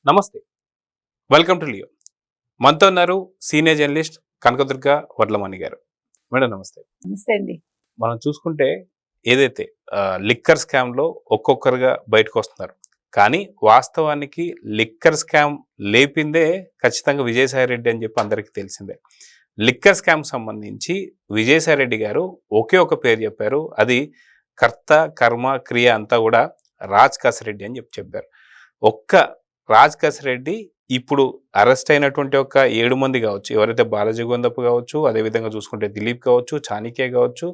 నమస్తే. Welcome to Leo. మనతో ఉన్నారు సీనియర్ జర్నలిస్ట్ కనకదుర్గ వడ్లమణి గారు. మేడం నమస్తే. నమస్తే అండి. మనం చూసుకుంటే ఏదైతే లిక్కర్ స్కామ్లో ఒక్కొక్కరుగా బయటకు వస్తున్నారు. కానీ వాస్తవానికి లిక్కర్ స్కామ్ లేపిందే ఖచ్చితంగా విజయసాయి రెడ్డి అని చెప్పి అందరికీ తెలిసిందే. లిక్కర్ స్కామ్ సంబంధించి విజయసాయి రెడ్డి గారు ఒకే ఒక పేరు చెప్పారు. అది కర్త కర్మ క్రియ అంతా కూడా రాజ్ కాసిరెడ్డి అని చెప్పారు. ఒక్క రాజ్ కాసిరెడ్డి ఇప్పుడు అరెస్ట్ అయినటువంటి ఒక 7 మంది కావచ్చు, ఎవరైతే బాలాజీ గోందప్ప కావచ్చు, అదేవిధంగా చూసుకుంటే దిలీప్ కావచ్చు, చాణిక్య కావచ్చు,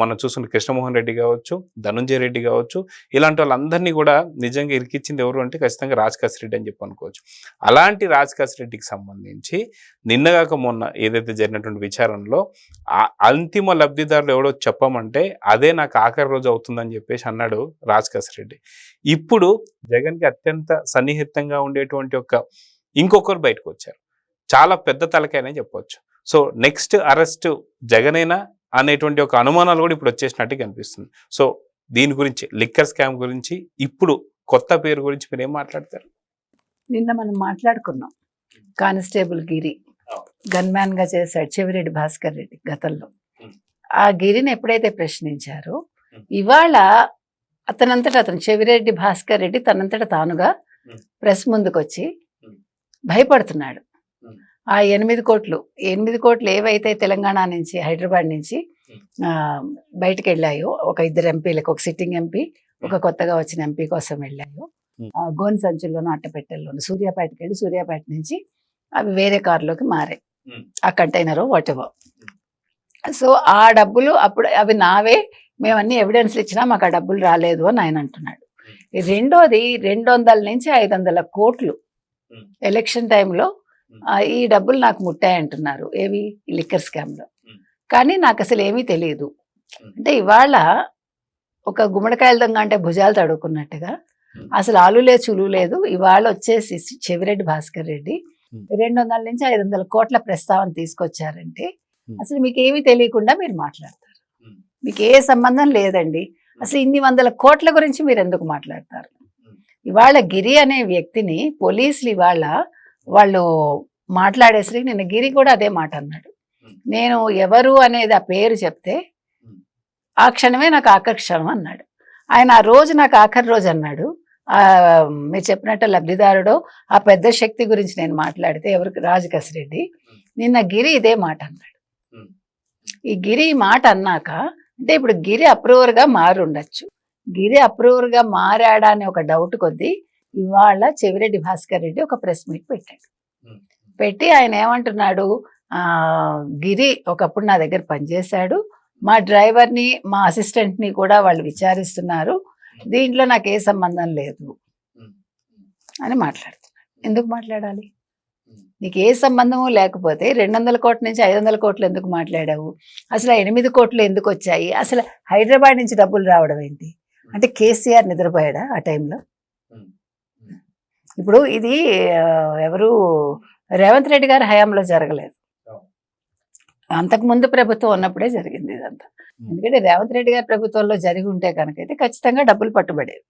మనం చూసుకుంటే కృష్ణమోహన్ రెడ్డి కావచ్చు, ధనుంజయ రెడ్డి కావచ్చు, ఇలాంటి వాళ్ళందరినీ కూడా నిజంగా ఇరికిచ్చింది ఎవరు అంటే ఖచ్చితంగా రాజ్ కాసిరెడ్డి అని చెప్పి అనుకోవచ్చు. అలాంటి రాజ్ కాసిరెడ్డికి సంబంధించి నిన్నగాక మొన్న ఏదైతే జరిగినటువంటి విచారణలో అంతిమ లబ్ధిదారులు ఎవడో చెప్పమంటే అదే నాకు ఆఖరి రోజు అవుతుందని చెప్పేసి అన్నాడు రాజ్ కాసిరెడ్డి. ఇప్పుడు జగన్కి అత్యంత సన్నిహితంగా ఉండేటువంటి ఒక ఇంకొకరు బయటకు వచ్చారు. చాలా పెద్ద తలకాయనే చెప్పవచ్చు. సో నెక్స్ట్ అరెస్ట్ జగనేనా అనేటువంటి ఒక అనుమానాలు కూడా ఇప్పుడు వచ్చేసినట్టు కనిపిస్తుంది. సో దీని గురించి లిక్కర్ స్కామ్ గురించి ఇప్పుడు కొత్త పేరు గురించి మీరు ఏం మాట్లాడతారు? నిన్న మనం మాట్లాడుకున్నాం. కానిస్టేబుల్ గిరి గన్మ్యాన్ గా చేశాడు చెవిరెడ్డి భాస్కర్ రెడ్డి గతంలో. ఆ గిరిని ఎప్పుడైతే ప్రశ్నించారో ఇవాళ అతను చెవిరెడ్డి భాస్కర్ రెడ్డి తనంతట తానుగా ప్రెస్ ముందుకు వచ్చి భయపడుతున్నాడు. ఆ 8 కోట్లు ఏవైతే తెలంగాణ నుంచి హైదరాబాద్ నుంచి బయటకు వెళ్ళాయో, ఒక 2 ఎంపీలకు, ఒక సిట్టింగ్ ఎంపీ, ఒక కొత్తగా వచ్చిన ఎంపీ కోసం వెళ్ళాయో, గోన్ సంచుల్లోనూ అట్టపెట్టెల్లోనూ సూర్యాపేటకి వెళ్ళి సూర్యాపేట నుంచి అవి వేరే కారులోకి మారాయి, ఆ కంటైనర్ వాటెవర్. సో ఆ డబ్బులు అప్పుడు అవి నావే, మేమన్నీ ఎవిడెన్స్లు ఇచ్చినా మాకు ఆ డబ్బులు రాలేదు అని ఆయన అంటున్నాడు. రెండోది 200 నుంచి 500 కోట్లు ఎలక్షన్ టైంలో ఈ డబ్బులు నాకు ముట్టాయంటున్నారు. ఏవి? లిక్కర్ స్కామ్లో. కానీ నాకు అసలు ఏమీ తెలియదు. అంటే ఇవాళ ఒక గుమ్మడికాయల దొంగ అంటే భుజాలు తడుకున్నట్టుగా అసలు ఆలు లేదు చులు లేదు. ఇవాళ వచ్చేసి చెవిరెడ్డి భాస్కర్ రెడ్డి 200 నుంచి 500 కోట్ల ప్రస్తావన తీసుకొచ్చారంటే అసలు మీకు ఏమీ తెలియకుండా మీరు మాట్లాడతారు. మీకు ఏ సంబంధం లేదండి. అసలు ఇన్ని 100 కోట్ల గురించి మీరు ఎందుకు మాట్లాడతారు? ఇవాళ గిరి అనే వ్యక్తిని పోలీసులు ఇవాళ వాళ్ళు మాట్లాడేసరికి నిన్న గిరి కూడా అదే మాట అన్నాడు. నేను ఎవరు అనేది ఆ పేరు చెప్తే ఆ క్షణమే నాకు ఆకర్షణ అన్నాడు. ఆయన ఆ రోజు నాకు ఆఖరి రోజు అన్నాడు. మీరు చెప్పినట్టు లబ్ధిదారుడో ఆ పెద్ద శక్తి గురించి నేను మాట్లాడితే ఎవరికి? రాజ్ కాసిరెడ్డి. నిన్న గిరి ఇదే మాట అన్నాడు. ఈ గిరి మాట అన్నాక అంటే ఇప్పుడు గిరి అప్రూవర్గా మారి ఉండొచ్చు. గిరి అప్రూవర్గా మారాడా అని ఒక డౌట్ కొద్దీ ఇవాళ చెవిరెడ్డి భాస్కర్ రెడ్డి ఒక ప్రెస్ మీట్ పెట్టాడు. పెట్టి ఆయన ఏమంటున్నాడు, గిరి ఒకప్పుడు నా దగ్గర పనిచేశాడు, మా డ్రైవర్ని మా అసిస్టెంట్ని కూడా వాళ్ళు విచారిస్తున్నారు, దీంట్లో నాకు ఏ సంబంధం లేదు అని మాట్లాడుతున్నాడు. ఎందుకు మాట్లాడాలి? నీకు ఏ సంబంధము లేకపోతే 200 కోట్ల నుంచి 500 కోట్లు ఎందుకు మాట్లాడావు? అసలు 8 కోట్లు ఎందుకు వచ్చాయి? అసలు హైదరాబాద్ నుంచి డబ్బులు రావడం ఏంటి? అంటే కేసీఆర్ నిద్రపోయాడా ఆ టైంలో? ఇప్పుడు ఇది ఎవరు రేవంత్ రెడ్డి గారి హయాంలో జరగలేదు, అంతకుముందు ప్రభుత్వం ఉన్నప్పుడే జరిగింది ఇదంతా. ఎందుకంటే రేవంత్ రెడ్డి గారి ప్రభుత్వంలో జరిగి ఉంటే కనుకైతే ఖచ్చితంగా డబ్బులు పట్టుబడేవి.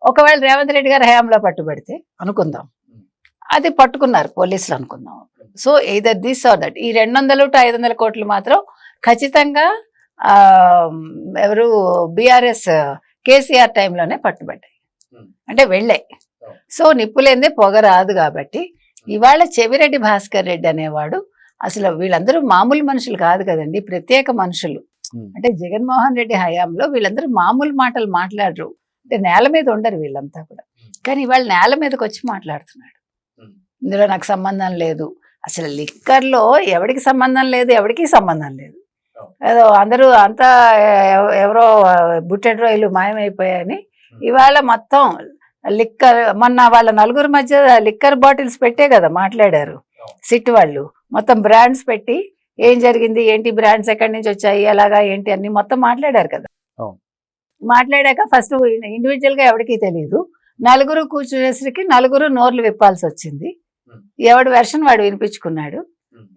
ఒకవేళ రేవంత్ రెడ్డి గారి హయాంలో పట్టుబడితే అనుకుందాం, అది పట్టుకున్నారు పోలీసులు అనుకుందాం. So either this or that. ఈ 200 to 500 కోట్లు మాత్రం ఖచ్చితంగా ఎవరు బీఆర్ఎస్ కేసీఆర్ టైంలోనే పట్టుబడ్డాయి, అంటే వెళ్ళాయి. సో నిప్పులేందే పొగ రాదు. కాబట్టి ఇవాళ చెవిరెడ్డి భాస్కర్ రెడ్డి అనేవాడు అసలు వీళ్ళందరూ మామూలు మనుషులు కాదు కదండి, ప్రత్యేక మనుషులు. అంటే జగన్మోహన్ రెడ్డి హయాంలో వీళ్ళందరూ మామూలు మాటలు మాట్లాడరు, అంటే నేల మీద ఉండరు వీళ్ళంతా కూడా. కానీ ఇవాళ నేల మీదకి వచ్చి మాట్లాడుతున్నాడు, ఇందులో నాకు సంబంధం లేదు. అసలు లిక్కర్లో ఎవరికి సంబంధం లేదు, ఎవరికి సంబంధం లేదు. ఏదో అందరూ అంతా ఎవరో బుట్టెడ్ రొయ్యలు మాయమైపోయాయని ఇవాళ మొత్తం లిక్కర్, మొన్న వాళ్ళ 4 మధ్య లిక్కర్ బాటిల్స్ పెట్టే కదా మాట్లాడారు సిట్ వాళ్ళు. మొత్తం బ్రాండ్స్ పెట్టి ఏం జరిగింది, ఏంటి బ్రాండ్స్ ఎక్కడి నుంచి వచ్చాయి, ఎలాగా ఏంటి అన్ని మొత్తం మాట్లాడారు కదా. మాట్లాడాక ఫస్ట్ ఇండివిజువల్ గా ఎవరికి తెలియదు, 4 కూర్చునేసరికి 4 నోర్లు విప్పాల్సి వచ్చింది. ఎవడి వెర్షన్ వాడు వినిపించుకున్నాడు,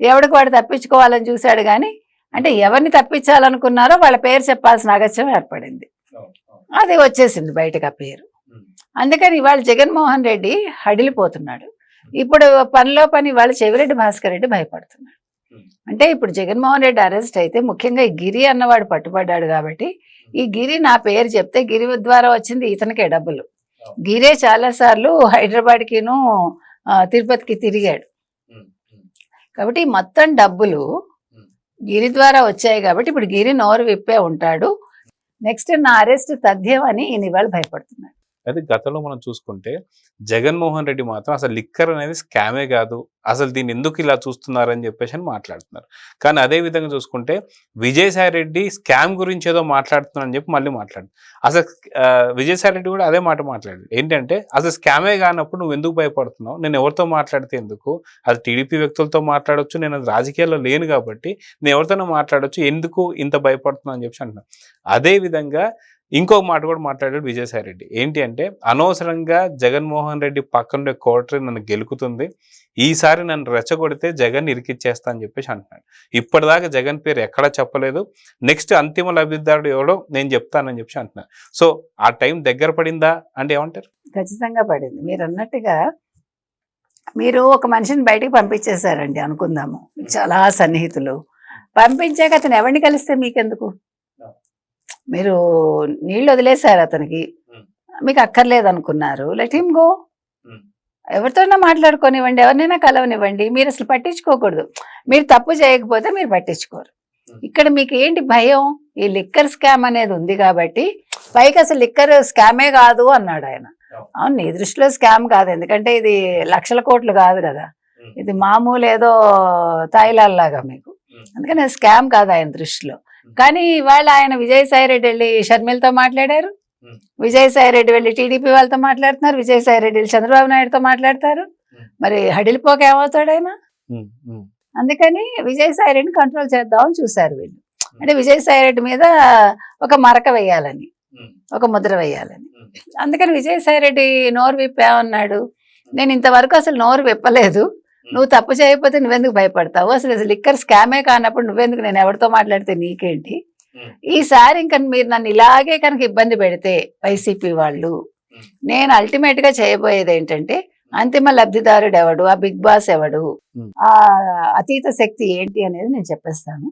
ఎవడికి వాడు తప్పించుకోవాలని చూశాడు. కానీ అంటే ఎవరిని తప్పించాలనుకున్నారో వాళ్ళ పేరు చెప్పాల్సిన అగత్యం ఏర్పడింది, అది వచ్చేసింది బయటకు ఆ పేరు. అందుకని ఇవాళ జగన్మోహన్ రెడ్డి హడిలిపోతున్నాడు. ఇప్పుడు పనిలో పని ఇవాళ చెవిరెడ్డి భాస్కర్ రెడ్డి భయపడుతున్నాడు. అంటే ఇప్పుడు జగన్మోహన్ రెడ్డి అరెస్ట్ అయితే ముఖ్యంగా ఈ గిరి అన్నవాడు పట్టుబడ్డాడు కాబట్టి ఈ గిరి నా పేరు చెప్తే గిరి ద్వారా వచ్చింది ఇతనికే డబ్బులు. గిరే చాలాసార్లు హైదరాబాద్కిను తిరుపతికి తిరిగాడు కాబట్టి మొత్తం డబ్బులు గిరి ద్వారా వచ్చాయి కాబట్టి ఇప్పుడు గిరి నోరు విప్పే ఉంటాడు. నెక్స్ట్ నా అరెస్ట్ తథ్యం అని ఈయన ఇవాళ భయపడుతున్నాడు. అయితే గతంలో మనం చూసుకుంటే జగన్మోహన్ రెడ్డి మాత్రం అసలు లిక్కర్ అనేది స్కామే కాదు, అసలు దీన్ని ఎందుకు ఇలా చూస్తున్నారని చెప్పేసి అని మాట్లాడుతున్నారు. కానీ అదే విధంగా చూసుకుంటే విజయసాయి రెడ్డి స్కామ్ గురించి ఏదో మాట్లాడుతున్నారని చెప్పి మళ్ళీ మాట్లాడు. అసలు విజయసాయి రెడ్డి కూడా అదే మాట మాట్లాడు. ఏంటంటే అసలు స్కామే కానప్పుడు నువ్వు ఎందుకు భయపడుతున్నావు, నేను ఎవరితో మాట్లాడితే ఎందుకు, అది టీడీపీ వ్యక్తులతో మాట్లాడొచ్చు, నేను అది రాజకీయాల్లో లేను కాబట్టి నేను ఎవరితోనో మాట్లాడొచ్చు, ఎందుకు ఇంత భయపడుతున్నావు అని చెప్పి అంటున్నాను. అదే విధంగా ఇంకొక మాట కూడా మాట్లాడాడు విజయసాయి రెడ్డి. ఏంటి అంటే అనవసరంగా జగన్మోహన్ రెడ్డి పక్కన కోటరీ నన్ను గెలుకుతుంది, ఈసారి నన్ను రెచ్చగొడితే జగన్ ఇరికిచ్చేస్తా అని చెప్పేసి అంటున్నాడు. ఇప్పటిదాకా జగన్ పేరు ఎక్కడా చెప్పలేదు, నెక్స్ట్ అంతిమ లబ్ధిదారుడు ఎవడో నేను చెప్తానని చెప్పి అంటున్నాను. సో ఆ టైం దగ్గర పడిందా అంటే ఏమంటారు? ఖచ్చితంగా పడింది. మీరు అన్నట్టుగా మీరు ఒక మనిషిని బయటికి పంపించేశారండి అనుకుందాము, చాలా సన్నిహితులు పంపించాక అతను ఎవరిని కలిస్తే మీకెందుకు, మీరు నీళ్ళు వదిలేశారు అతనికి, మీకు అక్కర్లేదు అనుకున్నారు, లెట్ హిమ్ గో, ఎవరితోనైనా మాట్లాడుకోనివ్వండి, ఎవరినైనా కలవనివ్వండి, మీరు అసలు పట్టించుకోకూడదు. మీరు తప్పు చేయకపోతే మీరు పట్టించుకోరు. ఇక్కడ మీకు ఏంటి భయం, ఈ లిక్కర్ స్కామ్ అనేది ఉంది కాబట్టి పైకి అసలు లిక్కర్ స్కామే కాదు అన్నాడు ఆయన. అవును, నీ దృష్టిలో స్కామ్ కాదు, ఎందుకంటే ఇది లక్షల కోట్లు కాదు కదా, ఇది మామూలు ఏదో తాయిలాల్లాగా మీకు, అందుకని స్కామ్ కాదు ఆయన దృష్టిలో. కానీ ఇవాళ ఆయన విజయసాయి రెడ్డి వెళ్ళి షర్మిలతో మాట్లాడారు, విజయసాయి రెడ్డి వెళ్ళి టీడీపీ వాళ్ళతో మాట్లాడుతున్నారు, విజయసాయి రెడ్డి వెళ్ళి చంద్రబాబు నాయుడుతో మాట్లాడతారు, మరి హడిలిపోక ఏమవుతాడు ఆయన. అందుకని విజయసాయి రెడ్డిని కంట్రోల్ చేద్దామని చూశారు వీళ్ళు. అంటే విజయసాయి రెడ్డి మీద ఒక మరక వేయాలని, ఒక ముద్ర వేయాలని. అందుకని విజయసాయి రెడ్డి నోరు విప్పేమన్నాడు, నేను ఇంతవరకు అసలు నోరు విప్పలేదు, నువ్వు తప్పు చేయకపోతే నువ్వెందుకు భయపడతావు, అసలు లిక్కర్ స్కామే కానప్పుడు నువ్వెందుకు, నేను ఎవరితో మాట్లాడితే నీకేంటి, ఈసారి ఇంకా మీరు నన్ను ఇలాగే కనుక ఇబ్బంది పెడితే వైసీపీ వాళ్ళు, నేను అల్టిమేట్ గా చేయబోయేది ఏంటంటే అంతిమ లబ్ధిదారుడు ఎవడు, ఆ బిగ్ బాస్ ఎవడు, ఆ అతీత శక్తి ఏంటి అనేది నేను చెప్పేస్తాను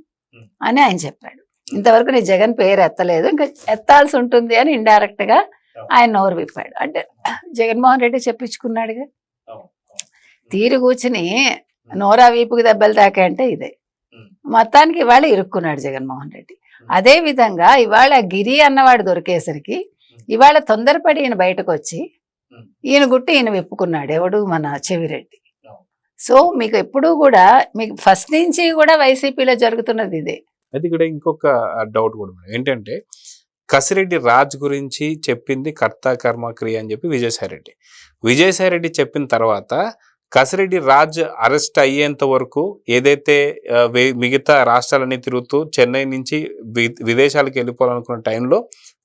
అని ఆయన చెప్పాడు. ఇంతవరకు నేను జగన్ పేరు ఎత్తలేదు, ఇంకా ఎత్తాల్సి ఉంటుంది అని ఇండైరెక్ట్ గా ఆయన నోరు విప్పాడు. అంటే జగన్మోహన్ రెడ్డి చెప్పించుకున్నాడుగా, తీరు కూర్చుని నోరా వీపుకి దెబ్బలు తాకే అంటే ఇదే. మొత్తానికి ఇవాళ ఇరుక్కున్నాడు జగన్మోహన్ రెడ్డి. అదే విధంగా ఇవాళ గిరి అన్నవాడు దొరికేసరికి ఇవాళ తొందరపడి ఈయన బయటకు వచ్చి ఈయన గుట్టి ఈయన విప్పుకున్నాడు, ఎవడు, మన చెవిరెడ్డి. సో మీకు ఎప్పుడూ కూడా మీకు ఫస్ట్ నుంచి కూడా వైసీపీలో జరుగుతున్నది ఇదే. అది ఇక్కడ ఇంకొక డౌట్ కూడా ఏంటంటే కసిరెడ్డి రాజ్ గురించి చెప్పింది కర్త కర్మ క్రియ అని చెప్పి విజయసాయి రెడ్డి చెప్పిన తర్వాత కసిరెడ్డి రాజ్ అరెస్ట్ అయ్యేంత వరకు ఏదైతే మిగతా రాష్ట్రాలన్నీ తిరుగుతూ చెన్నై నుంచి విదేశాలకు వెళ్ళిపోవాలనుకున్న టైంలో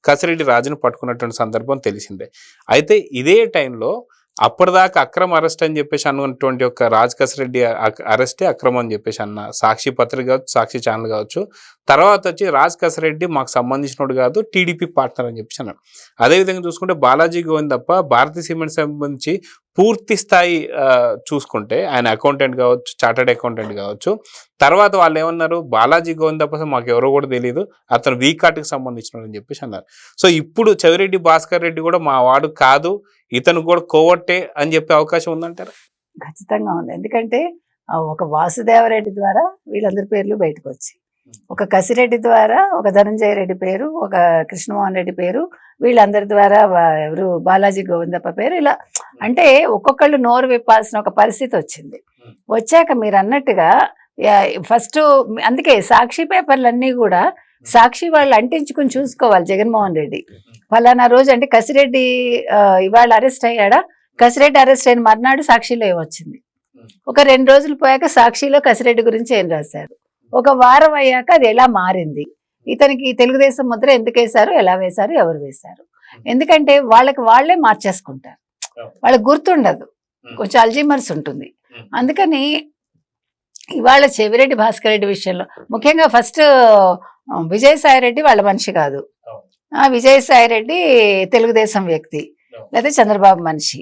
కసిరెడ్డి రాజును పట్టుకున్నటువంటి సందర్భం తెలిసిందే. అయితే ఇదే టైంలో అప్పటిదాకా అక్రమ అరెస్ట్ అని చెప్పేసి అన్నటువంటి ఒక రాజ్ కసిరెడ్డి అరెస్టే అక్రమం అని చెప్పేసి అన్న సాక్షి పత్రిక కావచ్చు, సాక్షి ఛానల్ కావచ్చు. తర్వాత వచ్చి రాజ్ కసిరెడ్డి మాకు సంబంధించినోడు కాదు, టీడీపీ పార్ట్నర్ అని చెప్పేసి అన్నాడు. అదేవిధంగా చూసుకుంటే బాలాజీ గోవిందప్ప భారతీయ సిమెంట్ సంబంధించి పూర్తి స్థాయి చూసుకుంటే ఆయన అకౌంటెంట్ కావచ్చు, చార్టర్డ్ అకౌంటెంట్ కావచ్చు. తర్వాత వాళ్ళు ఏమన్నారు, బాలాజీ గోవిందప్ప మాకు ఎవరో కూడా తెలియదు, అతను వీకార్ట్కి సంబంధించినోడు అని చెప్పేసి అన్నారు. సో ఇప్పుడు చెవిరెడ్డి భాస్కర్ రెడ్డి కూడా మా వాడు కాదు, ఇతను కూడా కోవట్టే అని చెప్పే అవకాశం ఉందంటారు? ఖచ్చితంగా ఉంది. ఎందుకంటే ఒక వాసుదేవరెడ్డి ద్వారా వీళ్ళందరి పేర్లు బయటకు వచ్చి, ఒక కసిరెడ్డి ద్వారా ఒక ధనంజయ రెడ్డి పేరు, ఒక కృష్ణమోహన్ రెడ్డి పేరు, వీళ్ళందరి ద్వారా ఎవరు బాలాజీ గోవిందప్ప పేరు, ఇలా అంటే ఒక్కొక్కళ్ళు నోరు విప్పాల్సిన ఒక పరిస్థితి వచ్చింది. వచ్చాక మీరు అన్నట్టుగా ఫస్ట్ అందుకే సాక్షి పేపర్లన్నీ కూడా సాక్షి వాళ్ళు అంటించుకుని చూసుకోవాలి. జగన్మోహన్ రెడ్డి ఫలానా రోజు అంటే కసిరెడ్డి ఇవాళ అరెస్ట్ అయ్యాడా, కసిరెడ్డి అరెస్ట్ అయిన మర్నాడు సాక్షిలో ఏమొచ్చింది, ఒక 2 రోజులు పోయాక సాక్షిలో కసిరెడ్డి గురించి ఏం రాశారు, ఒక వారం అయ్యాక అది ఎలా మారింది, ఇతనికి తెలుగుదేశం ముద్ర ఎందుకు వేశారు, ఎలా వేశారు, ఎవరు వేశారు. ఎందుకంటే వాళ్ళకి వాళ్ళే మార్చేసుకుంటారు, వాళ్ళకి గుర్తుండదు, కొంచెం అల్జీమర్స్ ఉంటుంది. అందుకని ఇవాళ చెవిరెడ్డి భాస్కర్ రెడ్డి విషయంలో ముఖ్యంగా ఫస్ట్ విజయసాయి రెడ్డి వాళ్ళ మనిషి కాదు, విజయసాయి రెడ్డి తెలుగుదేశం వ్యక్తి, లేకపోతే చంద్రబాబు మనిషి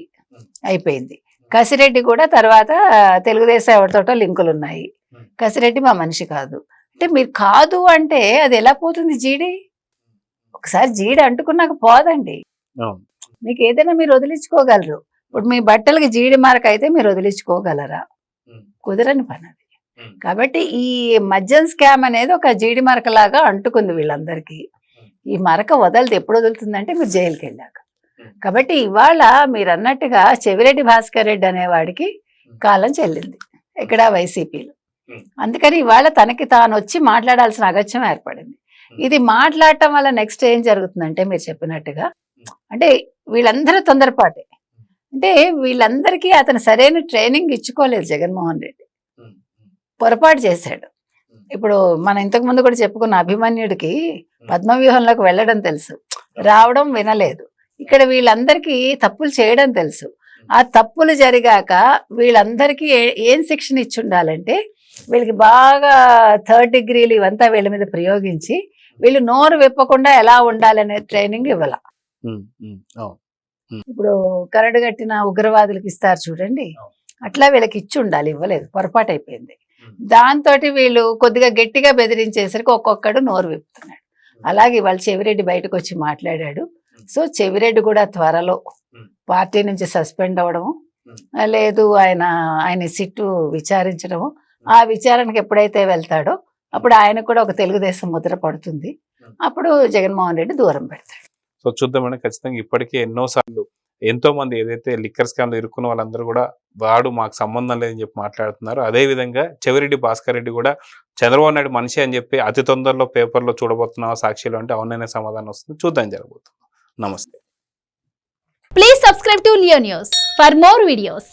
అయిపోయింది. కసిరెడ్డి కూడా తర్వాత తెలుగుదేశం ఎవరితోటో లింకులు ఉన్నాయి, కసిరెడ్డి మా మనిషి కాదు అంటే మీరు కాదు అంటే అది ఎలా పోతుంది జీడి? ఒకసారి జీడి అంటుకున్నాక పోదండి. అవును. మీకు ఏదైనా మీరు వదిలించుకోగలరు. ఇప్పుడు మీ బట్టలకి జీడి మార్క్ అయితే మీరు వదిలించుకోగలరా? కుదరని పని అది. కాబట్టి ఈ మద్యం స్కామ్ అనేది ఒక జీడి మరక లాగా అంటుకుంది వీళ్ళందరికీ. ఈ మరక వదలదు. ఎప్పుడు వదులుతుందంటే మీరు జైలుకి వెళ్ళాక. కాబట్టి ఇవాళ మీరు అన్నట్టుగా చెవిరెడ్డి భాస్కర్ రెడ్డి అనేవాడికి కాలం చెల్లింది ఇక్కడ వైసీపీలో. అందుకని ఇవాళ తనకి తాను వచ్చి మాట్లాడాల్సిన అగత్యం ఏర్పడింది. ఇది మాట్లాడటం వల్ల నెక్స్ట్ ఏం జరుగుతుందంటే మీరు చెప్పినట్టుగా అంటే వీళ్ళందరూ తొందరపాటే. అంటే వీళ్ళందరికీ అతను సరైన ట్రైనింగ్ ఇచ్చుకోలేదు జగన్మోహన్ రెడ్డి, పొరపాటు చేశాడు. ఇప్పుడు మనం ఇంతకు ముందు కూడా చెప్పుకున్న అభిమన్యుడికి పద్మవ్యూహంలోకి వెళ్ళడం తెలుసు, రావడం వినలేదు. ఇక్కడ వీళ్ళందరికీ తప్పులు చేయడం తెలుసు. ఆ తప్పులు జరిగాక వీళ్ళందరికీ ఏం శిక్షణ ఇచ్చి ఉండాలంటే వీళ్ళకి బాగా 3rd డిగ్రీలు ఇవంతా వీళ్ళ మీద ప్రయోగించి వీళ్ళు నోరు విప్పకుండా ఎలా ఉండాలనే ట్రైనింగ్ ఇవ్వాల. ఇప్పుడు కరడు కట్టిన ఉగ్రవాదులకు ఇస్తారు చూడండి, అట్లా వీళ్ళకి ఇచ్చి ఉండాలి, ఇవ్వలేదు, పొరపాటు అయిపోయింది. దాంతో వీళ్ళు కొద్దిగా గట్టిగా బెదిరించేసరికి ఒక్కొక్కడు నోరు విప్పుతున్నాడు. అలాగే వాళ్ళు చెవిరెడ్డి బయటకు వచ్చి మాట్లాడాడు. సో చెవిరెడ్డి కూడా త్వరలో పార్టీ నుంచి సస్పెండ్ అవ్వడము, లేదు ఆయన సిట్టు విచారించడము, ఆ విచారణకు ఎప్పుడైతే వెళ్తాడో అప్పుడు ఆయనకు కూడా ఒక తెలుగుదేశం ముద్ర పడుతుంది. అప్పుడు జగన్మోహన్ రెడ్డి దూరం పెడతాడు. సో చూద్దామండి. ఖచ్చితంగా ఇప్పటికే ఎన్నోసార్లు ఎంతో మంది ఏదైతే లిక్కర్ స్కామ్ లో ఇరుక్కున్న వాళ్ళందరూ కూడా వాడు మాకు సంబంధం లేదని చెప్పి మాట్లాడుతున్నారు. అదే విధంగా చెవిరెడ్డి భాస్కర్ రెడ్డి కూడా చంద్రబాబు నాయుడు మనిషి అని చెప్పి అతి తొందరలో పేపర్లో చూడబోతున్నావా సాక్షిలో అంటే అవుననే సమాధానం వస్తుంది. చూద్దాం జరగబోతుంది. నమస్తే. Please subscribe to Leo News for more videos.